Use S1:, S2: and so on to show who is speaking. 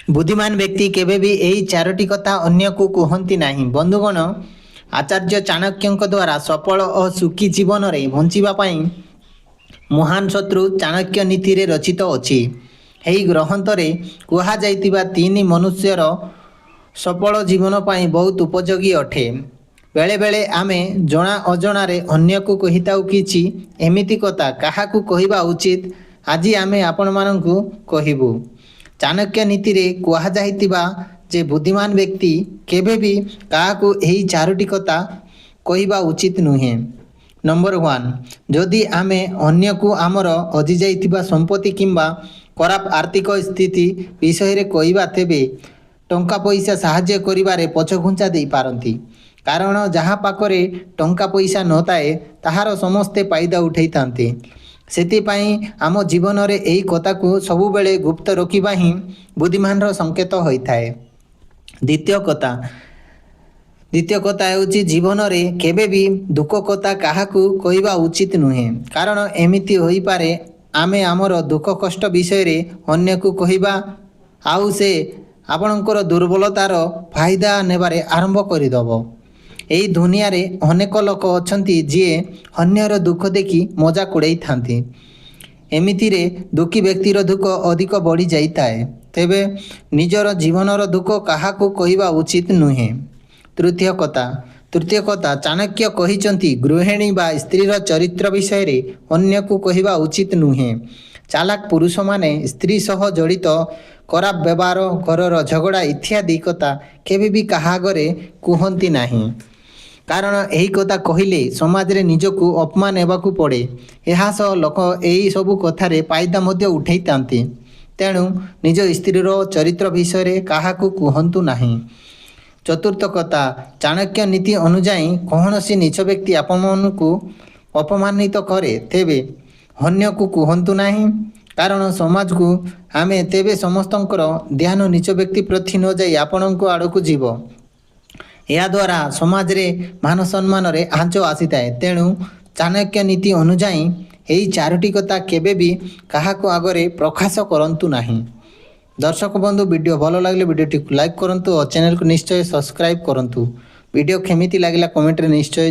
S1: बुद्धिमान व्यक्ति केवे भी यही चारोटी कथा अन्य को कहती नहीं। बंधुगण, आचार्य चाणक्य द्वारा सफल और सुखी जीवन रे बंचिबा पाई महान शत्रु चाणक्य नीति रे रचित अछि। एही ग्रंथ रे कुहा जाइतिबा तीन मनुष्यर सफल जीवन पाई बहुत उपयोगी अठे। बेले बेले आमे जना अजना रे अन्य को कहिताउ किछि एमिति कथा काहाकू कहिबा उचित। आज आमे आपण माननकू कहिबू। चाणक्य नीति रे कुहा जाइतिबा जे बुद्धिमान व्यक्ति केबे भी काहाकू एही चारोटी कथा कहिबा उचित नुहे। नंबर 1, जदि आमे अन्य को आमर अजी जाइतिबा संपत्ति किंबा खराब आर्थिक स्थिति विषय रे कहिबा तेबे टंका पैसा साहाय्य करिबारे पछघुंचा देई पारंती। कारण जहाँ पाखरे टंका पैसा न थाए ताहार समस्ते फायदा उठाई थांते। सेतिपाई आम जीवन रे एही कथा को सबु बेले गुप्त रखिबा ही बुद्धिमान रो संकेत होइथाए। द्वितीय कथा हेउची जीवन रे केबे भी दुख कथा काहाकू कहिबा उचित नुहे। कारण एमिति होई पारे आमे आमर दुख कष्ट विषय रे अन्य को कहिबा आउ से आपणकर दुर्बलतार फायदा नेबारे आरंभ करिदबो। एही दुनिया रे अनेक लोक अछंती जिए अन्यर दुख देखि मजाक उड़ाई थांती। एमिति रे दुखी व्यक्तिर दुख अधिक बढ़ी जाइताए। तेबे निजर जीवनर दुख काहाकू कहिबा उचित नुहे। तृतीय कथा चाणक्य कहिचंती गृहिणी बा स्त्रीर चरित्र विषय रे अन्य को कहिबा उचित नुहे। चालाक पुरुष माने स्त्री सह जड़ित खराब व्यवहार घरर झगड़ा इत्यादि कथा केबे भी काहागरे कुहंती नाही। कारण यही कथा कहिले समाज रे निजको अपमान हेबाकू पड़े। एहा सह लोक एही सबु कथारे फायदा मध्य उठाई थांती। तेणु निज स्त्रीर चरित्र विषय रे काहाकू कुहंतु नाही। चतुर्थ कथा चाणक्य नीति अनुଯାयी कौनसी नीच व्यक्ति आपमनकू अपमानित करे तेबे अन्य को कुहंतु नाही। कारण समाज को आमे तेबे समस्तंकर ध्यान नीच व्यक्ति प्रति न जाई आपणको आड़कू जीव। या द्वारा समाज रे मान सम्मान रे आंच आसीताए। तेणु चाणक्य नीति अनुଯାयी एही चारोटी कथा केबे भी काहाको आगरे प्रकाश करंतु नाही। दर्शक बंधु, वीडियो भल लागले वीडियोटी लाइक करंतु और चैनल को निश्चय सब्सक्राइब करंतु। वीडियो केमिति लागिला कमेंट रे निश्चय